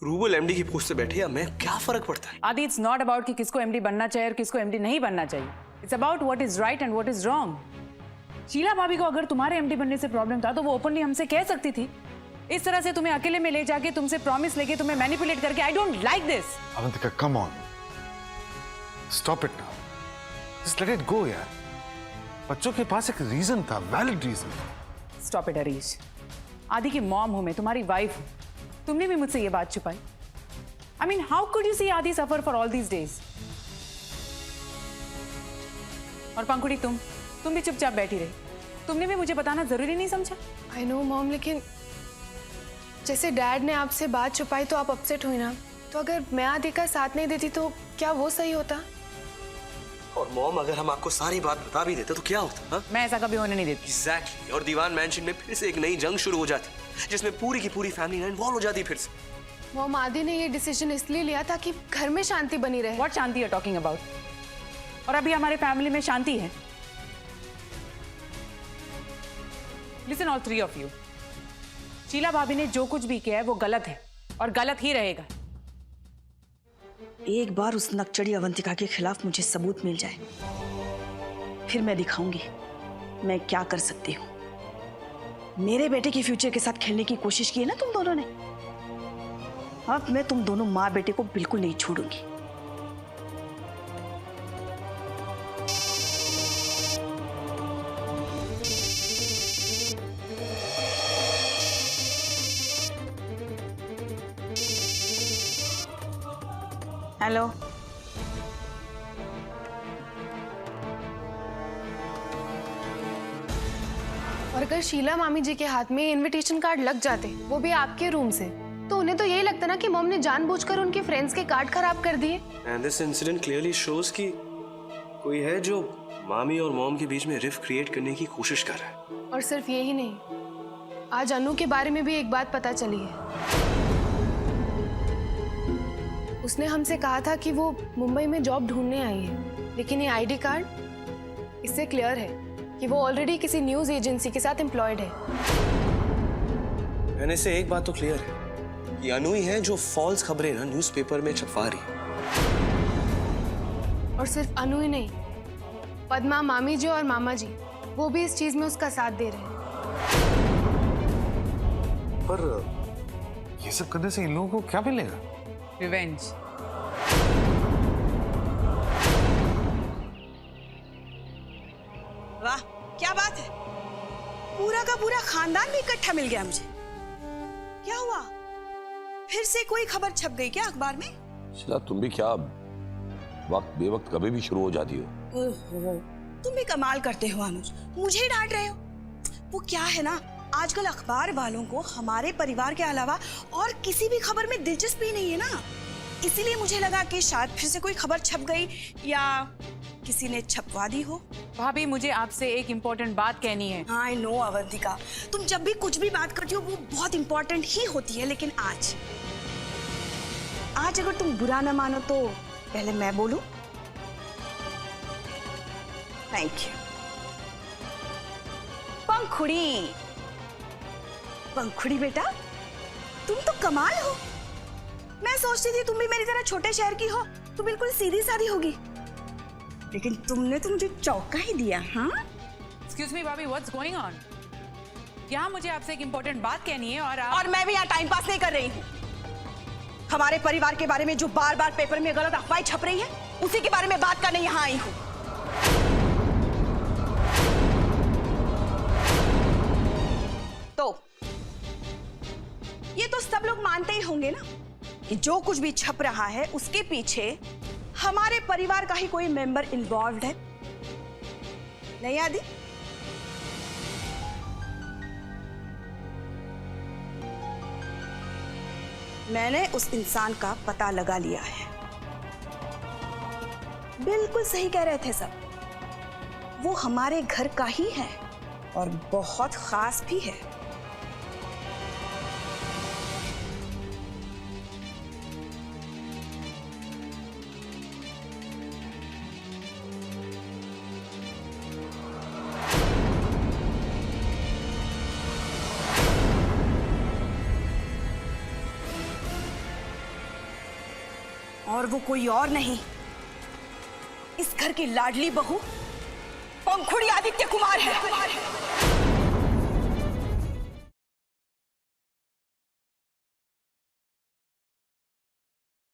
Rouble MD की post से बैठे या मैं, क्या फर्क पड़ता है? आदि, इट्स नॉट अबाउट कि किसको एमडी बनना चाहिए और किसको एमडी नहीं बनना चाहिए। It's about what is right and what is wrong. Sheela भाभी को अगर तुम्हारे एमडी बनने से प्रॉब्लम था तो वो ओपनली हमसे कह सकती थी। इस तरह से तुम्हें अकेले में ले जाके तुमसे प्रॉमिस लेके तुम्हें मैनिपुलेट करके, I don't like this. Avantika, come on, stop it now, just let it go यार। बच्चों के पास एक रीजन था, valid reason. Stop it Harish. Aadi की मॉम हूं मैं, तुम्हारी वाइफ हूं। तुमने भी मुझसे ये बात छुपाई। I mean, how could you see Aadi suffer for all these days? और पंखुड़ी, तुम भी चुपचाप बैठी रही। तुमने भी मुझे बताना जरूरी नहीं समझा? आई नो मॉम, लेकिन जैसे डैड ने आपसे बात छुपाई तो आप अपसेट हुई ना। तो अगर मैं आदि का साथ नहीं देती तो क्या वो सही होता? और मॉम, अगर हम आपको सारी बात बता भी देते तो क्या होता? हाँ? मैं ऐसा कभी होने नहीं देती। एग्जैक्टली। और दीवान मैंशन में फिर से एक नई जंग शुरू हो जाती, जिसमें पूरी की पूरी फैमिली इन्वॉल्व हो जाती फिर से। मॉम, आदि ने ये डिसीजन इसलिए लिया था कि घर में शांति बनी रहे। व्हाट शांति आर टॉकिंग अबाउट? और अभी हमारे फैमिली में शांति है। Listen all three of you, Sheela भाभी ने जो कुछ भी किया है वो गलत है और गलत ही रहेगा। एक बार उस नकचड़ी अवंतिका के खिलाफ मुझे सबूत मिल जाए, फिर मैं दिखाऊंगी मैं क्या कर सकती हूँ। मेरे बेटे के फ्यूचर के साथ खेलने की कोशिश की है ना तुम दोनों ने, अब मैं तुम दोनों माँ बेटे को बिल्कुल नहीं छोड़ूंगी। हेलो, और अगर शीला मामी जी के हाथ में इनविटेशन कार्ड लग जाते, वो भी आपके रूम से, तो उन्हें तो यही लगता ना कि मॉम ने जानबूझकर उनके फ्रेंड्स के कार्ड खराब कर दिए। And this incident clearly shows कि कोई है जो मामी और मॉम के बीच में रिफ्ट क्रिएट करने की कोशिश कर रहा है। और सिर्फ यही नहीं, आज अनु के बारे में भी एक बात पता चली है। उसने हमसे कहा था कि वो मुंबई में जॉब ढूंढने आई है, लेकिन ये आईडी कार्ड इससे क्लियर है कि वो ऑलरेडी किसी न्यूज एजेंसी के साथ एम्प्लॉयड है। मैंने से एक बात तो क्लियर है, ये अनु ही है जो फॉल्स खबरें ना न्यूज़पेपर में छपवा रही है। और सिर्फ अनु ही नहीं, पद्मा मामी जी और मामा जी, वो भी इस चीज में उसका साथ दे रहे हैं। पर ये सब करने से इन लोगों को क्या मिलेगा? रिवेंज। वाह, क्या बात है, पूरा का पूरा खानदान भी इकट्ठा मिल गया मुझे। क्या हुआ, फिर से कोई खबर छप गई क्या अखबार में? शीला, तुम भी क्या वक्त बेवक्त कभी भी शुरू हो जाती हो। ओहो, तुम भी कमाल करते हो अनुज, मुझे ही डांट रहे हो। वो क्या है ना, आजकल अखबार वालों को हमारे परिवार के अलावा और किसी भी खबर में दिलचस्पी नहीं है ना, इसीलिए मुझे लगा कि शायद फिर से कोई खबर छप गई या किसी ने छपवा दी हो। भाभी, मुझे आपसे एक इम्पोर्टेंट बात कहनी है। आई नो अवंतिका, तुम जब भी कुछ भी बात करती हो वो बहुत इंपॉर्टेंट ही होती है, लेकिन आज अगर तुम बुरा ना मानो तो पहले मैं बोलूं? Thank you. पंखुड़ी बेटा, तुम तो कमाल हो। मैं सोचती थी तुम भी मेरी तरह छोटे शहर की हो तो बिल्कुल सीधी सादी होगी, लेकिन तुमने तो मुझे चौंका ही दिया। हाँ, एक्सक्यूज मी भाभी, व्हाट्स गोइंग ऑन? यहाँ मुझे आपसे एक इम्पोर्टेंट बात कहनी है और मैं भी यहाँ टाइम पास नहीं कर रही हूँ। हमारे परिवार के बारे में जो बार बार पेपर में गलत अफवाहें छप रही है, उसी के बारे में बात करने यहाँ आई हूँ। तो ये तो सब लोग मानते ही होंगे ना कि जो कुछ भी छप रहा है उसके पीछे हमारे परिवार का ही कोई मेंबर इन्वॉल्व है, नहीं आदि? मैंने उस इंसान का पता लगा लिया है। बिल्कुल सही कह रहे थे सब, वो हमारे घर का ही है और बहुत खास भी है। और वो कोई और नहीं, इस घर की लाडली बहू पंखुड़ी आदित्य कुमार है।